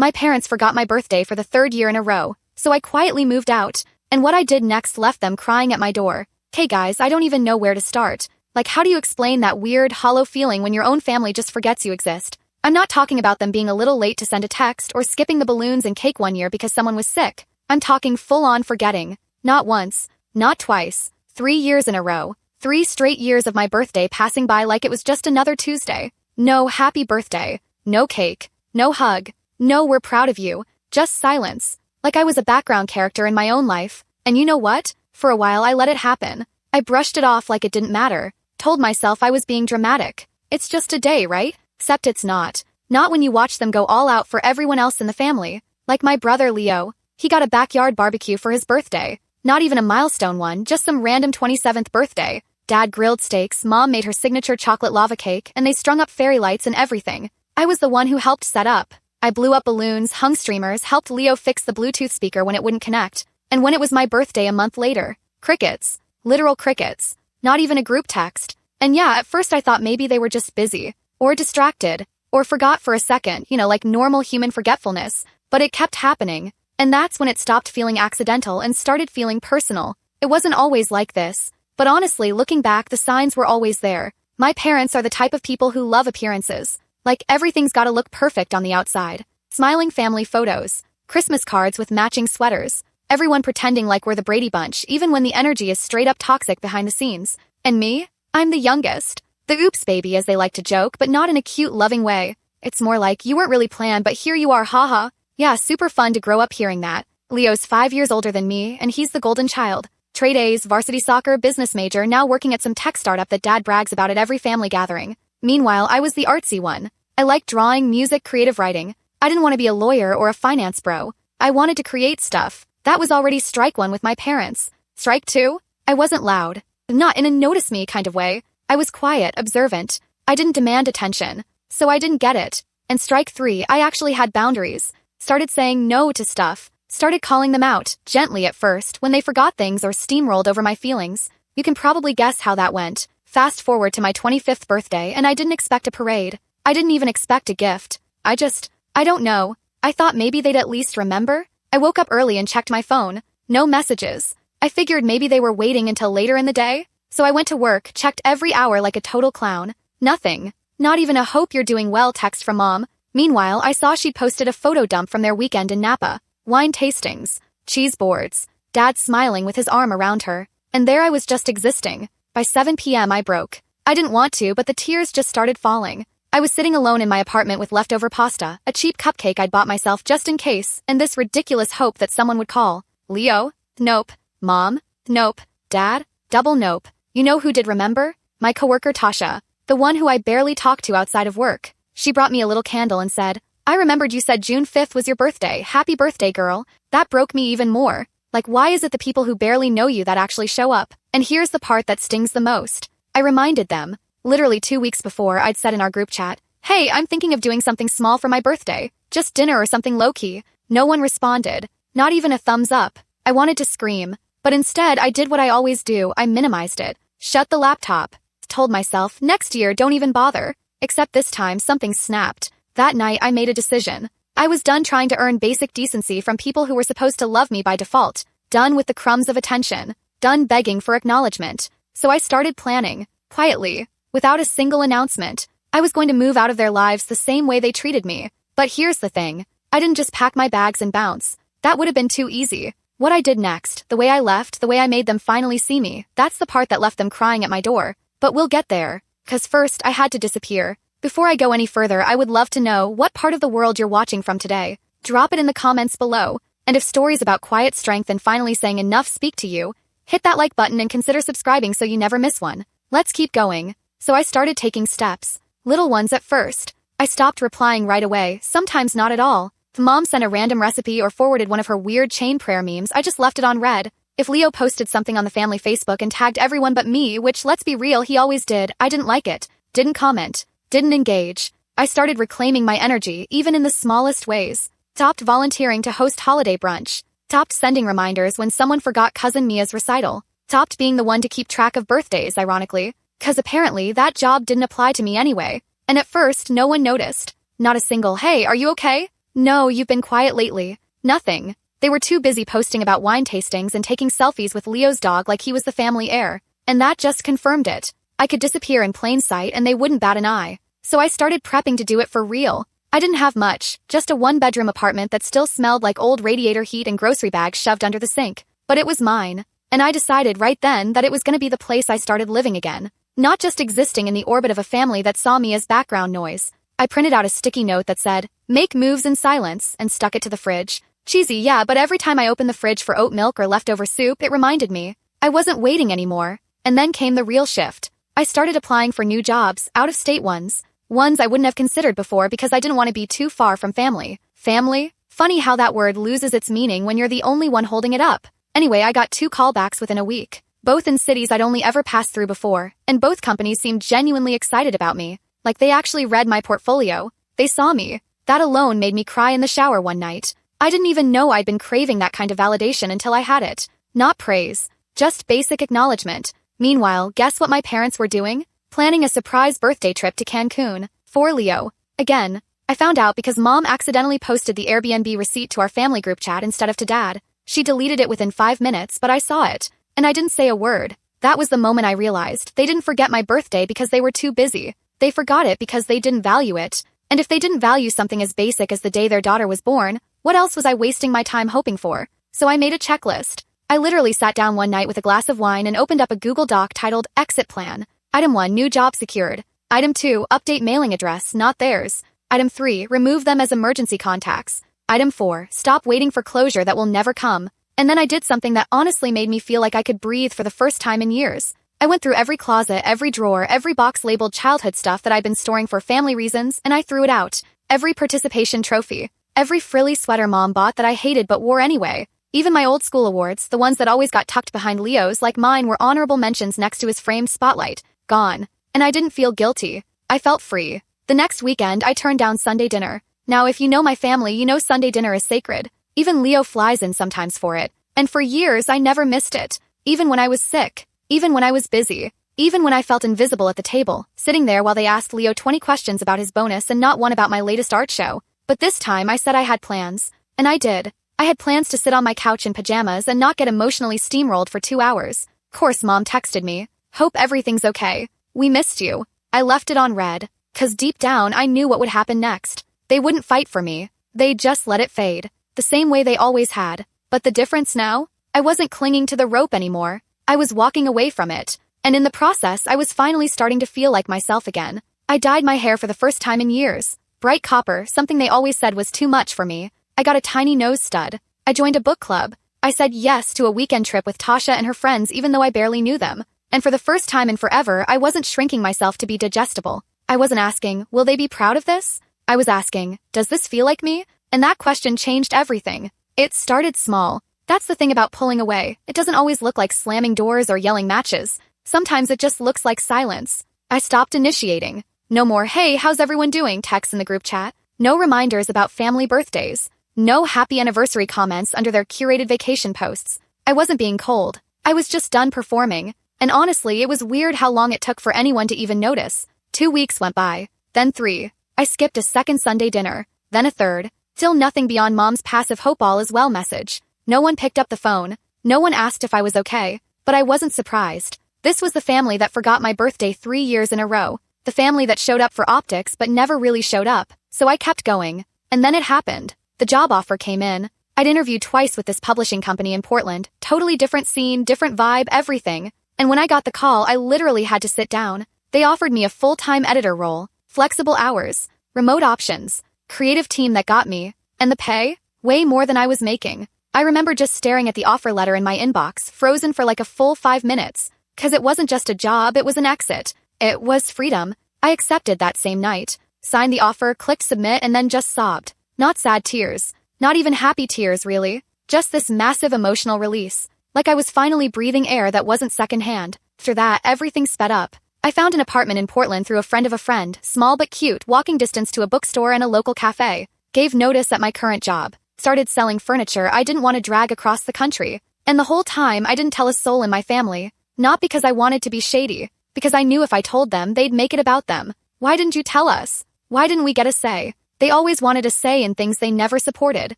My parents forgot my birthday for the third year in a row, so I quietly moved out, and what I did next left them crying at my door. Hey guys, I don't even know where to start. Like, how do you explain that weird, hollow feeling when your own family just forgets you exist? I'm not talking about them being a little late to send a text or skipping the balloons and cake one year because someone was sick. I'm talking full-on forgetting. Not once, not twice, 3 years in a row. 3 straight years of my birthday passing by like it was just another Tuesday. No happy birthday. No cake. No hug. No we're proud of you. Just silence. Like I was a background character in my own life. And you know what? For a while I let it happen. I brushed it off like it didn't matter. Told myself I was being dramatic. It's just a day, right? Except it's not. Not when you watch them go all out for everyone else in the family. Like my brother Leo. He got a backyard barbecue for his birthday. Not even a milestone one, just some random 27th birthday. Dad grilled steaks, Mom made her signature chocolate lava cake, and they strung up fairy lights and everything. I was the one who helped set up. I blew up balloons, hung streamers, helped Leo fix the Bluetooth speaker when it wouldn't connect. And when it was my birthday a month later, crickets. Literal crickets. Not even a group text. And yeah, at first I thought maybe they were just busy. Or distracted. Or forgot for a second, like normal human forgetfulness. But it kept happening. And that's when it stopped feeling accidental and started feeling personal. It wasn't always like this. But honestly, looking back, the signs were always there. My parents are the type of people who love appearances. Like everything's gotta look perfect on the outside. Smiling family photos. Christmas cards with matching sweaters. Everyone pretending like we're the Brady Bunch, even when the energy is straight up toxic behind the scenes. And me? I'm the youngest. The oops baby, as they like to joke, but not in a cute, loving way. It's more like, you weren't really planned, but here you are, haha. Yeah, super fun to grow up hearing that. Leo's 5 years older than me, and he's the golden child. Trade A's, varsity soccer, business major, now working at some tech startup that Dad brags about at every family gathering. Meanwhile, I was the artsy one. I liked drawing, music, creative writing. I didn't want to be a lawyer or a finance bro. I wanted to create stuff. That was already strike one with my parents. Strike two? I wasn't loud. Not in a notice me kind of way. I was quiet, observant. I didn't demand attention. So I didn't get it. And strike three, I actually had boundaries. Started saying no to stuff. Started calling them out, gently at first, when they forgot things or steamrolled over my feelings. You can probably guess how that went. Fast forward to my 25th birthday, and I didn't expect a parade. I didn't even expect a gift. I don't know. I thought maybe they'd at least remember. I woke up early and checked my phone. No messages. I figured maybe they were waiting until later in the day. So I went to work, checked every hour like a total clown. Nothing. Not even a hope you're doing well text from Mom. Meanwhile, I saw she'd posted a photo dump from their weekend in Napa. Wine tastings. Cheese boards. Dad smiling with his arm around her. And there I was just existing. By 7 p.m. I broke. I didn't want to, but the tears just started falling. I was sitting alone in my apartment with leftover pasta, a cheap cupcake I'd bought myself just in case, and this ridiculous hope that someone would call. Leo? Nope. Mom? Nope. Dad? Double nope. You know who did remember? My coworker Tasha. The one who I barely talked to outside of work. She brought me a little candle and said, I remembered you said June 5th was your birthday. Happy birthday, girl. That broke me even more. Like, why is it the people who barely know you that actually show up? And here's the part that stings the most. I reminded them. Literally 2 weeks before, I'd said in our group chat, hey, I'm thinking of doing something small for my birthday. Just dinner or something low-key. No one responded. Not even a thumbs up. I wanted to scream. But instead, I did what I always do. I minimized it. Shut the laptop. Told myself, next year, don't even bother. Except this time, something snapped. That night, I made a decision. I was done trying to earn basic decency from people who were supposed to love me by default. Done with the crumbs of attention. Done begging for acknowledgement. So I started planning. Quietly. Without a single announcement. I was going to move out of their lives the same way they treated me. But here's the thing. I didn't just pack my bags and bounce. That would have been too easy. What I did next, the way I left, the way I made them finally see me, that's the part that left them crying at my door. But we'll get there. 'Cause first, I had to disappear. Before I go any further, I would love to know what part of the world you're watching from today. Drop it in the comments below. And if stories about quiet strength and finally saying enough speak to you, hit that like button and consider subscribing so you never miss one. Let's keep going. So I started taking steps. Little ones at first. I stopped replying right away, sometimes not at all. If Mom sent a random recipe or forwarded one of her weird chain prayer memes, I just left it on read. If Leo posted something on the family Facebook and tagged everyone but me, which let's be real, he always did, I didn't like it. Didn't comment. Didn't engage. I started reclaiming my energy, even in the smallest ways. Stopped volunteering to host holiday brunch. Stopped sending reminders when someone forgot cousin Mia's recital. Stopped being the one to keep track of birthdays, ironically. 'Cause apparently that job didn't apply to me anyway. And at first, no one noticed. Not a single, hey, are you okay? No, you've been quiet lately. Nothing. They were too busy posting about wine tastings and taking selfies with Leo's dog like he was the family heir. And that just confirmed it. I could disappear in plain sight and they wouldn't bat an eye. So I started prepping to do it for real. I didn't have much, just a one-bedroom apartment that still smelled like old radiator heat and grocery bags shoved under the sink. But it was mine. And I decided right then that it was going to be the place I started living again. Not just existing in the orbit of a family that saw me as background noise. I printed out a sticky note that said, "Make moves in silence," and stuck it to the fridge. Cheesy, yeah, but every time I opened the fridge for oat milk or leftover soup, it reminded me. I wasn't waiting anymore. And then came the real shift. I started applying for new jobs, out-of-state ones. Ones I wouldn't have considered before because I didn't want to be too far from family. Family? Funny how that word loses its meaning when you're the only one holding it up. Anyway, I got 2 callbacks within a week. Both in cities I'd only ever passed through before, and both companies seemed genuinely excited about me. Like they actually read my portfolio. They saw me. That alone made me cry in the shower one night. I didn't even know I'd been craving that kind of validation until I had it. Not praise. Just basic acknowledgement. Meanwhile, guess what my parents were doing? Planning a surprise birthday trip to Cancun. For Leo. Again. I found out because Mom accidentally posted the Airbnb receipt to our family group chat instead of to Dad. She deleted it within 5 minutes, but I saw it. And I didn't say a word. That was the moment I realized they didn't forget my birthday because they were too busy. They forgot it because they didn't value it. And if they didn't value something as basic as the day their daughter was born, what else was I wasting my time hoping for? So I made a checklist. I literally sat down one night with a glass of wine and opened up a Google Doc titled Exit Plan. Item 1, new job secured. Item 2, update mailing address, not theirs. Item 3, remove them as emergency contacts. Item 4, stop waiting for closure that will never come. And then I did something that honestly made me feel like I could breathe for the first time in years. I went through every closet, every drawer, every box labeled childhood stuff that I'd been storing for family reasons, and I threw it out. Every participation trophy. Every frilly sweater Mom bought that I hated but wore anyway. Even my old school awards, the ones that always got tucked behind Leo's like mine, were honorable mentions next to his framed spotlight. Gone. And I didn't feel guilty. I felt free. The next weekend, I turned down Sunday dinner. Now, if you know my family, you know Sunday dinner is sacred. Even Leo flies in sometimes for it. And for years, I never missed it. Even when I was sick. Even when I was busy. Even when I felt invisible at the table, sitting there while they asked Leo 20 questions about his bonus and not one about my latest art show. But this time, I said I had plans. And I did. I had plans to sit on my couch in pajamas and not get emotionally steamrolled for 2 hours. Course, Mom texted me. Hope everything's okay. We missed you. I left it on red. 'Cause deep down, I knew what would happen next. They wouldn't fight for me. They'd just let it fade. The same way they always had. But the difference now? I wasn't clinging to the rope anymore. I was walking away from it. And in the process, I was finally starting to feel like myself again. I dyed my hair for the first time in years. Bright copper, something they always said was too much for me. I got a tiny nose stud. I joined a book club. I said yes to a weekend trip with Tasha and her friends even though I barely knew them. And for the first time in forever, I wasn't shrinking myself to be digestible. I wasn't asking, will they be proud of this? I was asking, does this feel like me? And that question changed everything. It started small. That's the thing about pulling away. It doesn't always look like slamming doors or yelling matches. Sometimes it just looks like silence. I stopped initiating. No more, hey, how's everyone doing, texts in the group chat. No reminders about family birthdays. No happy anniversary comments under their curated vacation posts. I wasn't being cold. I was just done performing. And honestly, it was weird how long it took for anyone to even notice. 2 weeks went by. Then 3. I skipped a second Sunday dinner. Then a third. Still nothing beyond Mom's passive hope all is well message. No one picked up the phone. No one asked if I was okay. But I wasn't surprised. This was the family that forgot my birthday 3 years in a row. The family that showed up for optics but never really showed up. So I kept going. And then it happened. The job offer came in. I'd interviewed twice with this publishing company in Portland. Totally different scene, different vibe, everything. And when I got the call, I literally had to sit down. They offered me a full-time editor role, flexible hours, remote options, creative team that got me, and the pay? Way more than I was making. I remember just staring at the offer letter in my inbox, frozen for like a full 5 minutes. 'Cause it wasn't just a job, it was an exit. It was freedom. I accepted that same night, signed the offer, clicked submit, and then just sobbed. Not sad tears. Not even happy tears, really. Just this massive emotional release. Like I was finally breathing air that wasn't secondhand. After that, everything sped up. I found an apartment in Portland through a friend of a friend, small but cute, walking distance to a bookstore and a local cafe. Gave notice at my current job. Started selling furniture I didn't want to drag across the country. And the whole time, I didn't tell a soul in my family. Not because I wanted to be shady. Because I knew if I told them, they'd make it about them. Why didn't you tell us? Why didn't we get a say? They always wanted a say in things they never supported.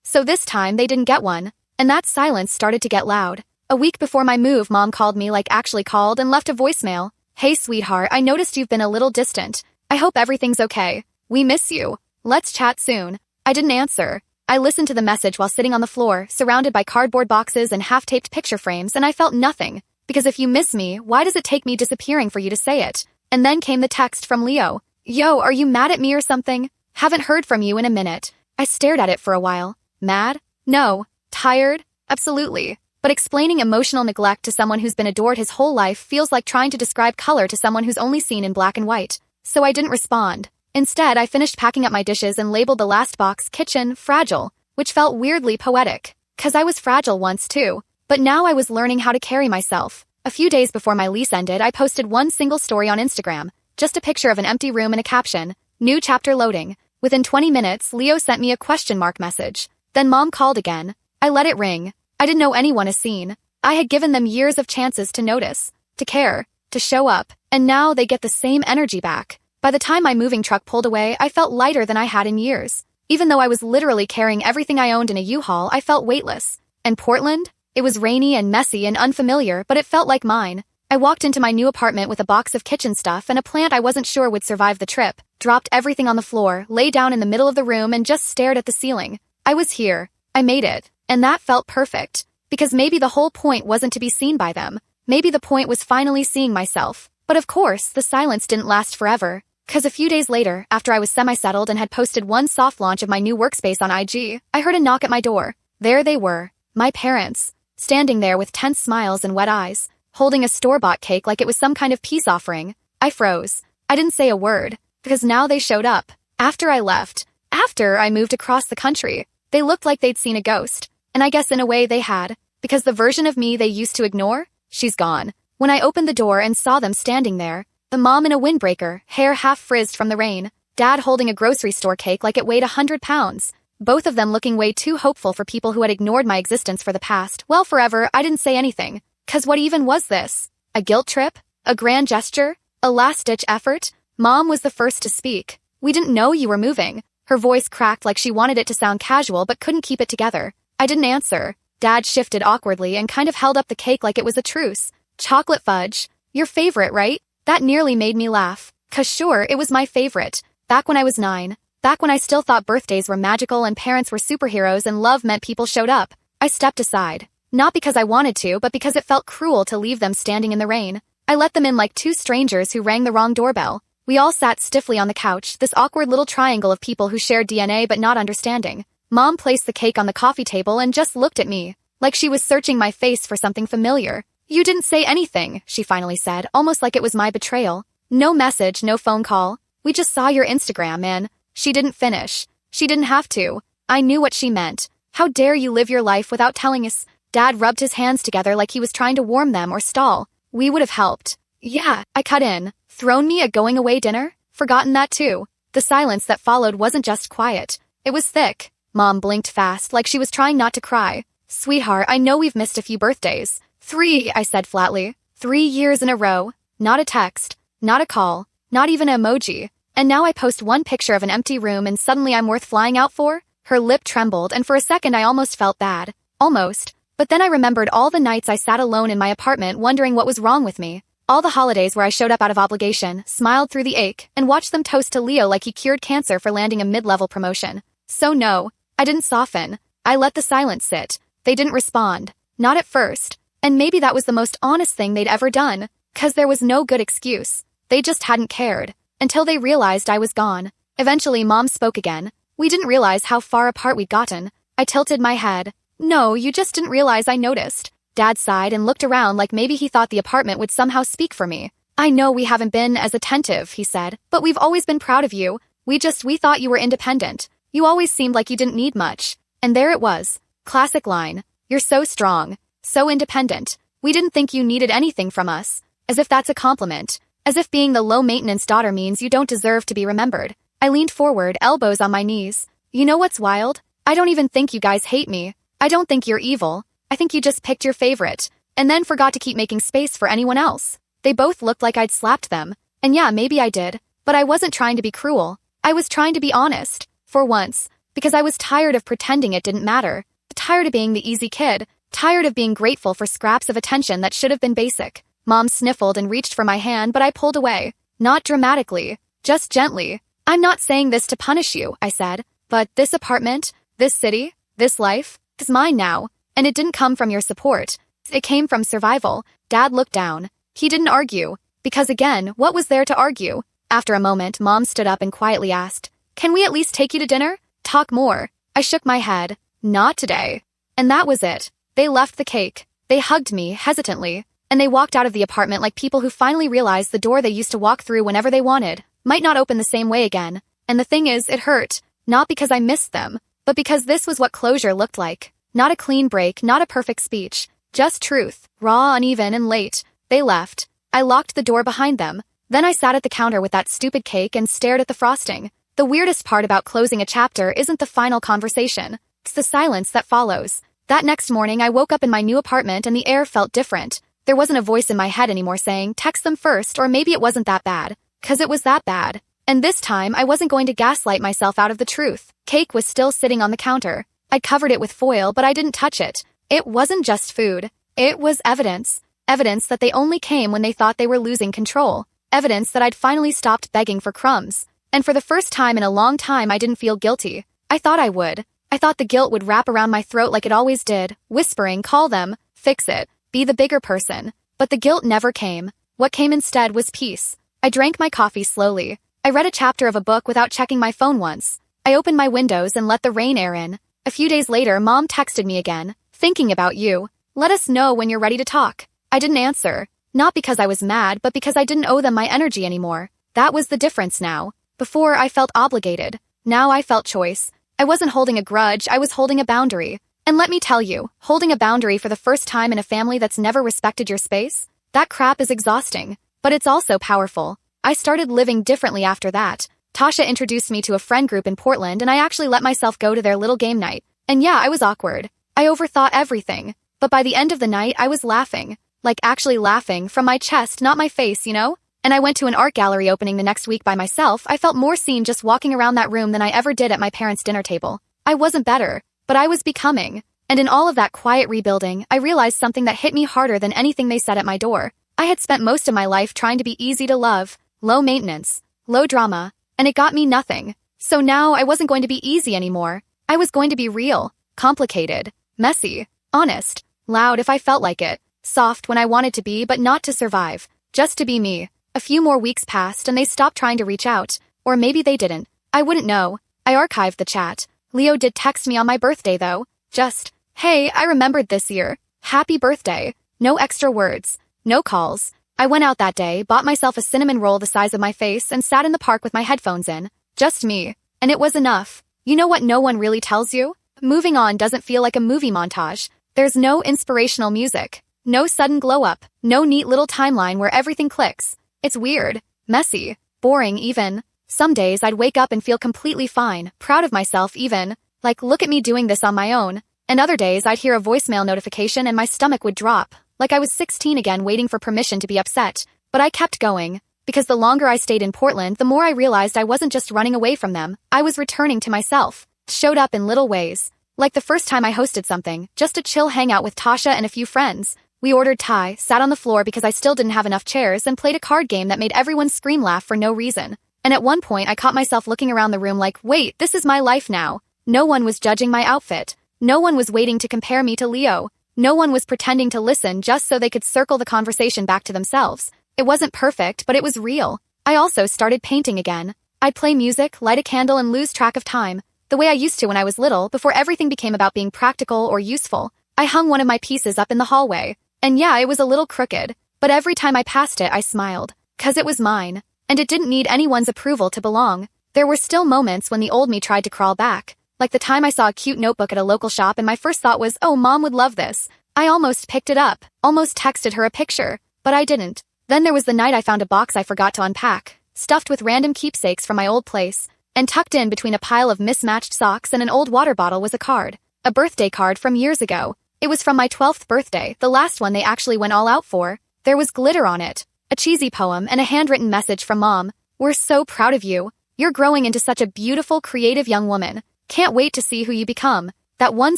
So this time they didn't get one. And that silence started to get loud. A week before my move, Mom called me, like actually called, and left a voicemail. "Hey sweetheart, I noticed you've been a little distant. I hope everything's okay. We miss you. Let's chat soon." I didn't answer. I listened to the message while sitting on the floor, surrounded by cardboard boxes and half-taped picture frames, and I felt nothing. Because if you miss me, why does it take me disappearing for you to say it? And then came the text from Leo. "Yo, are you mad at me or something? Haven't heard from you in a minute." I stared at it for a while. Mad? No. Tired? Absolutely. But explaining emotional neglect to someone who's been adored his whole life feels like trying to describe color to someone who's only seen in black and white. So I didn't respond. Instead, I finished packing up my dishes and labeled the last box "Kitchen, Fragile," which felt weirdly poetic. 'Cause I was fragile once too. But now I was learning how to carry myself. A few days before my lease ended, I posted one single story on Instagram. Just a picture of an empty room and a caption, "New chapter loading." Within 20 minutes, Leo sent me a question mark message. Then Mom called again. I let it ring. I didn't know anyone has seen. I had given them years of chances to notice, to care, to show up, and now they get the same energy back. By the time my moving truck pulled away, I felt lighter than I had in years. Even though I was literally carrying everything I owned in a U-Haul, I felt weightless. And Portland? It was rainy and messy and unfamiliar, but it felt like mine. I walked into my new apartment with a box of kitchen stuff and a plant I wasn't sure would survive the trip, dropped everything on the floor, lay down in the middle of the room, and just stared at the ceiling. I was here. I made it. And that felt perfect. Because maybe the whole point wasn't to be seen by them. Maybe the point was finally seeing myself. But of course, the silence didn't last forever. 'Cause a few days later, after I was semi-settled and had posted one soft launch of my new workspace on IG, I heard a knock at my door. There they were. My parents. Standing there with tense smiles and wet eyes, holding a store-bought cake like it was some kind of peace offering. I froze. I didn't say a word. Because now they showed up. After I left. After I moved across the country. They looked like they'd seen a ghost. And I guess in a way they had. Because the version of me they used to ignore? She's gone. When I opened the door and saw them standing there, the mom in a windbreaker, hair half frizzed from the rain, dad holding a grocery store cake like it weighed 100 pounds, both of them looking way too hopeful for people who had ignored my existence for the past, well, forever. I didn't say anything. 'Cause what even was this? A guilt trip? A grand gesture? A last-ditch effort? Mom was the first to speak. "We didn't know you were moving." Her voice cracked like she wanted it to sound casual but couldn't keep it together. I didn't answer. Dad shifted awkwardly and kind of held up the cake like it was a truce. "Chocolate fudge. Your favorite, right?" That nearly made me laugh. 'Cause sure, it was my favorite. Back when I was 9. Back when I still thought birthdays were magical and parents were superheroes and love meant people showed up. I stepped aside. Not because I wanted to, but because it felt cruel to leave them standing in the rain. I let them in like two strangers who rang the wrong doorbell. We all sat stiffly on the couch, this awkward little triangle of people who shared DNA but not understanding. Mom placed the cake on the coffee table and just looked at me, like she was searching my face for something familiar. "You didn't say anything," she finally said, almost like it was my betrayal. "No message, no phone call. We just saw your Instagram, and..." She didn't finish. She didn't have to. I knew what she meant. "How dare you live your life without telling us?" Dad rubbed his hands together like he was trying to warm them or stall. "We would have helped." "Yeah," I cut in. "Thrown me a going-away dinner? Forgotten that too." The silence that followed wasn't just quiet. It was thick. Mom blinked fast, like she was trying not to cry. "Sweetheart, I know we've missed a few birthdays." 3, I said flatly. 3 years in a row. Not a text. Not a call. Not even an emoji. And now I post one picture of an empty room and suddenly I'm worth flying out for? Her lip trembled and for a second I almost felt bad. Almost. But then I remembered all the nights I sat alone in my apartment wondering what was wrong with me. All the holidays where I showed up out of obligation, smiled through the ache, and watched them toast to Leo like he cured cancer for landing a mid-level promotion. So no, I didn't soften. I let the silence sit. They didn't respond. Not at first. And maybe that was the most honest thing they'd ever done. 'Cause there was no good excuse. They just hadn't cared. Until they realized I was gone. Eventually, Mom spoke again. "We didn't realize how far apart we'd gotten." I tilted my head. "No, you just didn't realize I noticed." Dad sighed and looked around like maybe he thought the apartment would somehow speak for me. "I know we haven't been as attentive," he said, "but we've always been proud of you. We thought you were independent. You always seemed like you didn't need much." And there it was. Classic line. "You're so strong. So independent. We didn't think you needed anything from us." As if that's a compliment. As if being the low-maintenance daughter means you don't deserve to be remembered. I leaned forward, elbows on my knees. "You know what's wild? I don't even think you guys hate me. I don't think you're evil. I think you just picked your favorite. And then forgot to keep making space for anyone else." They both looked like I'd slapped them. And yeah, maybe I did. But I wasn't trying to be cruel. I was trying to be honest. For once. Because I was tired of pretending it didn't matter. Tired of being the easy kid. Tired of being grateful for scraps of attention that should have been basic. Mom sniffled and reached for my hand, but I pulled away. Not dramatically. Just gently. I'm not saying this to punish you, I said. But this apartment, this city, this life, is mine now. And it didn't come from your support. It came from survival. Dad looked down. He didn't argue. Because again, what was there to argue? After a moment, Mom stood up and quietly asked, "Can we at least take you to dinner? Talk more." I shook my head. Not today. And that was it. They left the cake. They hugged me, hesitantly. And they walked out of the apartment like people who finally realized the door they used to walk through whenever they wanted might not open the same way again. And the thing is, it hurt. Not because I missed them, but because this was what closure looked like. Not a clean break, not a perfect speech. Just truth, raw, uneven, and late. They left. I locked the door behind them. Then I sat at the counter with that stupid cake and stared at the frosting. The weirdest part about closing a chapter isn't the final conversation. It's the silence that follows. That next morning, I woke up in my new apartment and the air felt different. There wasn't a voice in my head anymore saying, text them first, or maybe it wasn't that bad. 'Cause it was that bad. And this time, I wasn't going to gaslight myself out of the truth. Cake was still sitting on the counter. I'd covered it with foil, but I didn't touch it. It wasn't just food. It was evidence. Evidence that they only came when they thought they were losing control. Evidence that I'd finally stopped begging for crumbs. And for the first time in a long time, I didn't feel guilty. I thought I would. I thought the guilt would wrap around my throat like it always did, whispering, call them, fix it, be the bigger person. But the guilt never came. What came instead was peace. I drank my coffee slowly. I read a chapter of a book without checking my phone once. I opened my windows and let the rain air in. A few days later, Mom texted me again. Thinking about you. Let us know when you're ready to talk. I didn't answer. Not because I was mad, but because I didn't owe them my energy anymore. That was the difference now. Before, I felt obligated. Now I felt choice. I wasn't holding a grudge, I was holding a boundary. And let me tell you, holding a boundary for the first time in a family that's never respected your space? That crap is exhausting. But it's also powerful. I started living differently after that. Tasha introduced me to a friend group in Portland and I actually let myself go to their little game night. And yeah, I was awkward. I overthought everything. But by the end of the night, I was laughing. Like actually laughing, from my chest, not my face, you know? And I went to an art gallery opening the next week by myself. I felt more seen just walking around that room than I ever did at my parents' dinner table. I wasn't better, but I was becoming. And in all of that quiet rebuilding, I realized something that hit me harder than anything they said at my door. I had spent most of my life trying to be easy to love, low maintenance, low drama, and it got me nothing. So now I wasn't going to be easy anymore. I was going to be real, complicated, messy, honest, loud if I felt like it, soft when I wanted to be but not to survive, just to be me. A few more weeks passed and they stopped trying to reach out, or maybe they didn't. I wouldn't know. I archived the chat. Leo did text me on my birthday though. Just, hey, I remembered this year. Happy birthday. No extra words. No calls. I went out that day, bought myself a cinnamon roll the size of my face and sat in the park with my headphones in. Just me. And it was enough. You know what no one really tells you? Moving on doesn't feel like a movie montage. There's no inspirational music. No sudden glow-up. No neat little timeline where everything clicks. It's weird. Messy. Boring even. Some days I'd wake up and feel completely fine, proud of myself even. Like, look at me doing this on my own. And other days I'd hear a voicemail notification and my stomach would drop. Like I was 16 again waiting for permission to be upset. But I kept going. Because the longer I stayed in Portland, the more I realized I wasn't just running away from them. I was returning to myself. Showed up in little ways. Like the first time I hosted something, just a chill hangout with Tasha and a few friends. We ordered Thai, sat on the floor because I still didn't have enough chairs, and played a card game that made everyone scream laugh for no reason. And at one point I caught myself looking around the room like, wait, this is my life now. No one was judging my outfit. No one was waiting to compare me to Leo. No one was pretending to listen just so they could circle the conversation back to themselves. It wasn't perfect, but it was real. I also started painting again. I'd play music, light a candle, and lose track of time. The way I used to when I was little, before everything became about being practical or useful. I hung one of my pieces up in the hallway. And yeah, it was a little crooked, but every time I passed it, I smiled. 'Cause it was mine. And it didn't need anyone's approval to belong. There were still moments when the old me tried to crawl back. Like the time I saw a cute notebook at a local shop and my first thought was, oh, Mom would love this. I almost picked it up, almost texted her a picture, but I didn't. Then there was the night I found a box I forgot to unpack, stuffed with random keepsakes from my old place, and tucked in between a pile of mismatched socks and an old water bottle was a card. A birthday card from years ago. It was from my 12th birthday, the last one they actually went all out for. There was glitter on it, a cheesy poem, and a handwritten message from Mom. We're so proud of you. You're growing into such a beautiful, creative young woman. Can't wait to see who you become." That one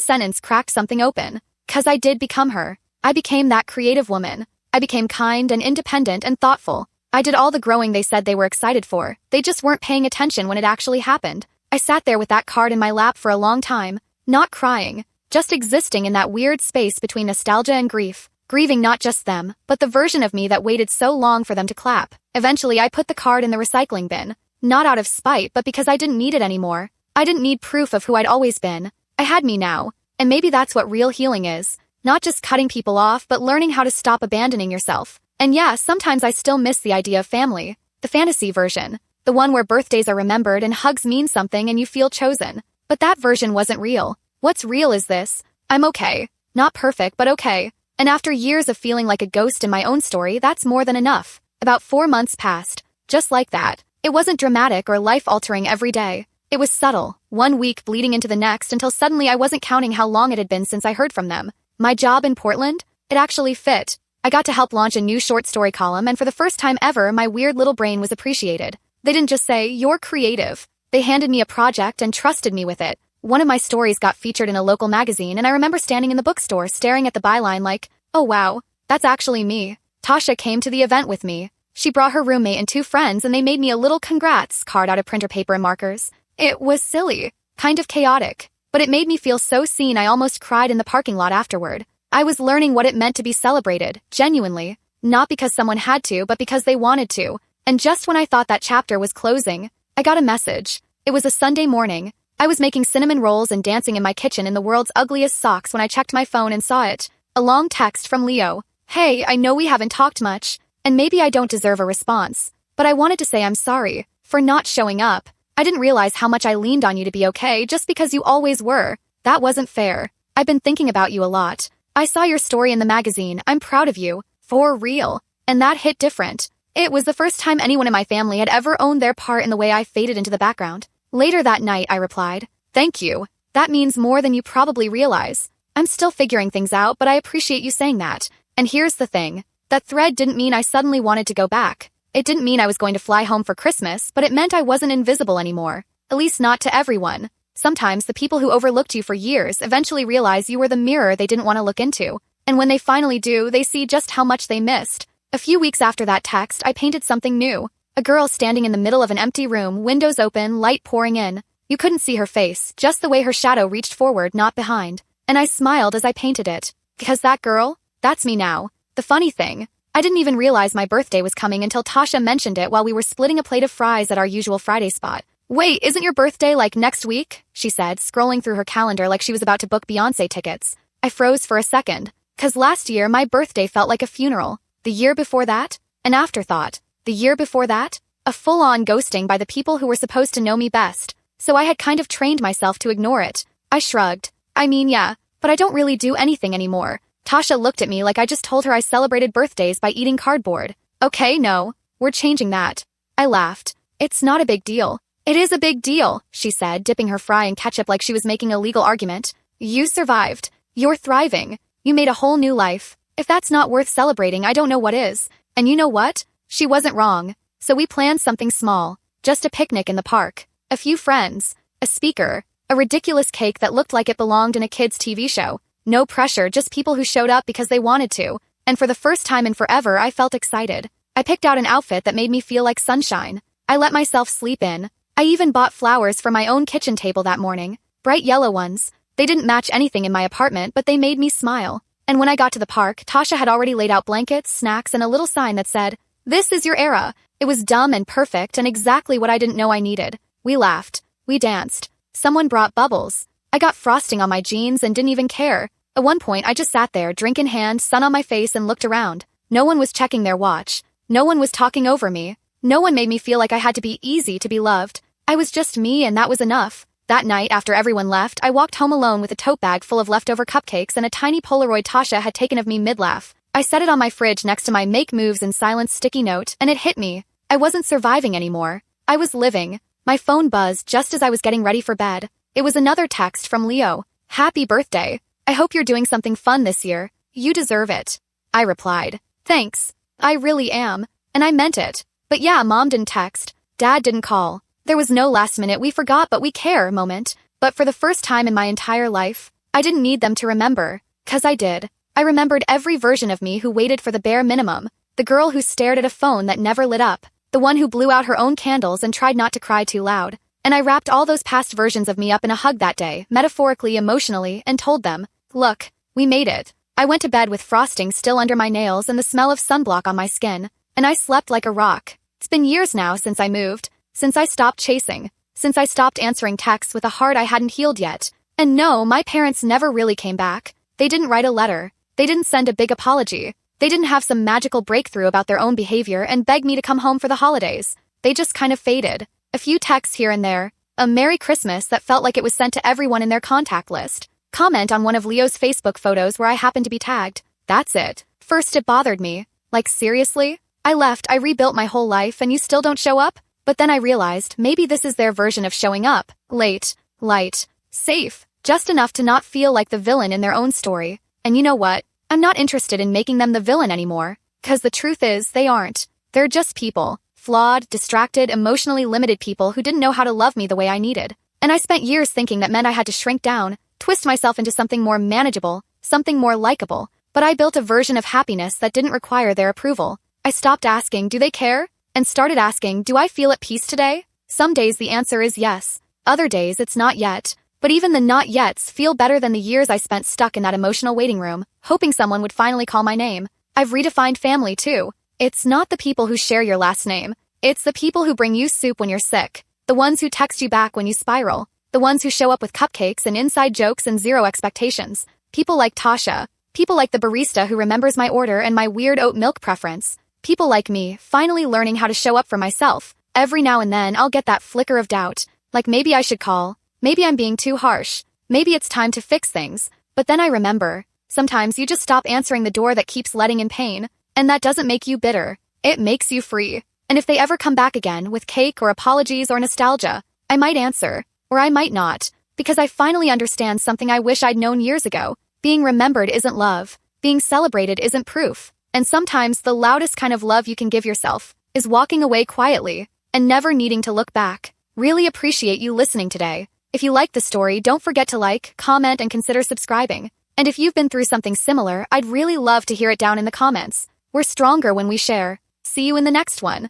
sentence cracked something open. 'Cause I did become her. I became that creative woman. I became kind and independent and thoughtful. I did all the growing they said they were excited for. They just weren't paying attention when it actually happened. I sat there with that card in my lap for a long time, not crying, just existing in that weird space between nostalgia and grief, grieving not just them, but the version of me that waited so long for them to clap. Eventually, I put the card in the recycling bin, not out of spite, but because I didn't need it anymore. I didn't need proof of who I'd always been. I had me now, and maybe that's what real healing is. Not just cutting people off, but learning how to stop abandoning yourself. And yeah, sometimes I still miss the idea of family. The fantasy version. The one where birthdays are remembered and hugs mean something and you feel chosen. But that version wasn't real. What's real is this. I'm okay. Not perfect, but okay. And after years of feeling like a ghost in my own story, that's more than enough. About 4 months passed. Just like that. It wasn't dramatic or life-altering every day. It was subtle, 1 week bleeding into the next until suddenly I wasn't counting how long it had been since I heard from them. My job in Portland? It actually fit. I got to help launch a new short story column, and for the first time ever, my weird little brain was appreciated. They didn't just say, "You're creative." They handed me a project and trusted me with it. One of my stories got featured in a local magazine, and I remember standing in the bookstore staring at the byline like, "Oh wow, that's actually me." Tasha came to the event with me. She brought her roommate and 2 friends, and they made me a little congrats card out of printer paper and markers. It was silly, kind of chaotic, but it made me feel so seen I almost cried in the parking lot afterward. I was learning what it meant to be celebrated, genuinely, not because someone had to, but because they wanted to. And just when I thought that chapter was closing, I got a message. It was a Sunday morning. I was making cinnamon rolls and dancing in my kitchen in the world's ugliest socks when I checked my phone and saw it. A long text from Leo. "Hey, I know we haven't talked much, and maybe I don't deserve a response, but I wanted to say I'm sorry for not showing up. I didn't realize how much I leaned on you to be okay just because you always were. That wasn't fair. I've been thinking about you a lot. I saw your story in the magazine. I'm proud of you. For real." And that hit different. It was the first time anyone in my family had ever owned their part in the way I faded into the background. Later that night, I replied, "Thank you. That means more than you probably realize. I'm still figuring things out, but I appreciate you saying that. And here's the thing. That thread didn't mean I suddenly wanted to go back. It didn't mean I was going to fly home for Christmas, but it meant I wasn't invisible anymore. At least not to everyone. Sometimes the people who overlooked you for years eventually realize you were the mirror they didn't want to look into. And when they finally do, they see just how much they missed. A few weeks after that text, I painted something new. A girl standing in the middle of an empty room, windows open, light pouring in. You couldn't see her face, just the way her shadow reached forward, not behind. And I smiled as I painted it. Because that girl? That's me now. The funny thing, I didn't even realize my birthday was coming until Tasha mentioned it while we were splitting a plate of fries at our usual Friday spot. "Wait, isn't your birthday like next week?" she said, scrolling through her calendar like she was about to book Beyoncé tickets. I froze for a second. 'Cause last year, my birthday felt like a funeral. The year before that, an afterthought. The year before that, a full-on ghosting by the people who were supposed to know me best. So I had kind of trained myself to ignore it. I shrugged. "I mean, yeah, but I don't really do anything anymore." Tasha looked at me like I just told her I celebrated birthdays by eating cardboard. "Okay, no, we're changing that." I laughed. "It's not a big deal." "It is a big deal," she said, dipping her fry in ketchup like she was making a legal argument. "You survived. You're thriving. You made a whole new life. If that's not worth celebrating, I don't know what is. And you know what? She wasn't wrong. So we planned something small. Just a picnic in the park. A few friends. A speaker. A ridiculous cake that looked like it belonged in a kid's TV show. No pressure, just people who showed up because they wanted to. And for the first time in forever, I felt excited. I picked out an outfit that made me feel like sunshine. I let myself sleep in. I even bought flowers for my own kitchen table that morning. Bright yellow ones. They didn't match anything in my apartment, but they made me smile. And when I got to the park, Tasha had already laid out blankets, snacks, and a little sign that said, "This is your era." It was dumb and perfect and exactly what I didn't know I needed. We laughed. We danced. Someone brought bubbles. I got frosting on my jeans and didn't even care. At one point, I just sat there, drink in hand, sun on my face, and looked around. No one was checking their watch. No one was talking over me. No one made me feel like I had to be easy to be loved. I was just me, and that was enough. That night, after everyone left, I walked home alone with a tote bag full of leftover cupcakes and a tiny Polaroid Tasha had taken of me mid-laugh. I set it on my fridge next to my Make Moves in Silence sticky note, and it hit me. I wasn't surviving anymore. I was living. My phone buzzed just as I was getting ready for bed. It was another text from Leo. "Happy birthday. I hope you're doing something fun this year. You deserve it." I replied, "Thanks. I really am." And I meant it. But yeah, Mom didn't text. Dad didn't call. There was no last minute we forgot but we care moment. But for the first time in my entire life, I didn't need them to remember. 'Cause I did. I remembered every version of me who waited for the bare minimum. The girl who stared at a phone that never lit up. The one who blew out her own candles and tried not to cry too loud. And I wrapped all those past versions of me up in a hug that day, metaphorically, emotionally, and told them, look, we made it. I went to bed with frosting still under my nails and the smell of sunblock on my skin, and I slept like a rock. It's been years now since I moved, since I stopped chasing, since I stopped answering texts with a heart I hadn't healed yet. And no, my parents never really came back. They didn't write a letter. They didn't send a big apology. They didn't have some magical breakthrough about their own behavior and beg me to come home for the holidays. They just kind of faded. A few texts here and there. A Merry Christmas that felt like it was sent to everyone in their contact list. Comment on one of Leo's Facebook photos where I happened to be tagged. That's it. First it bothered me. Like seriously? I left, I rebuilt my whole life and you still don't show up? But then I realized maybe this is their version of showing up. Late, light, safe, just enough to not feel like the villain in their own story. And you know what? I'm not interested in making them the villain anymore. 'Cause the truth is, they aren't. They're just people. Flawed, distracted, emotionally limited people who didn't know how to love me the way I needed. And I spent years thinking that meant I had to shrink down, twist myself into something more manageable, something more likable. But I built a version of happiness that didn't require their approval. I stopped asking, do they care? And started asking, do I feel at peace today? Some days the answer is yes. Other days it's not yet. But even the not yets feel better than the years I spent stuck in that emotional waiting room, hoping someone would finally call my name. I've redefined family too. It's not the people who share your last name. It's the people who bring you soup when you're sick. The ones who text you back when you spiral. The ones who show up with cupcakes and inside jokes and zero expectations. People like Tasha. People like the barista who remembers my order and my weird oat milk preference. People like me, finally learning how to show up for myself. Every now and then I'll get that flicker of doubt. Like maybe I should call. Maybe I'm being too harsh. Maybe it's time to fix things. But then I remember. Sometimes you just stop answering the door that keeps letting in pain. And that doesn't make you bitter. It makes you free. And if they ever come back again with cake or apologies or nostalgia, I might answer. Or I might not. Because I finally understand something I wish I'd known years ago. Being remembered isn't love. Being celebrated isn't proof. And sometimes the loudest kind of love you can give yourself is walking away quietly and never needing to look back. Really appreciate you listening today. If you like the story, don't forget to like, comment, and consider subscribing. And if you've been through something similar, I'd really love to hear it down in the comments. We're stronger when we share. See you in the next one.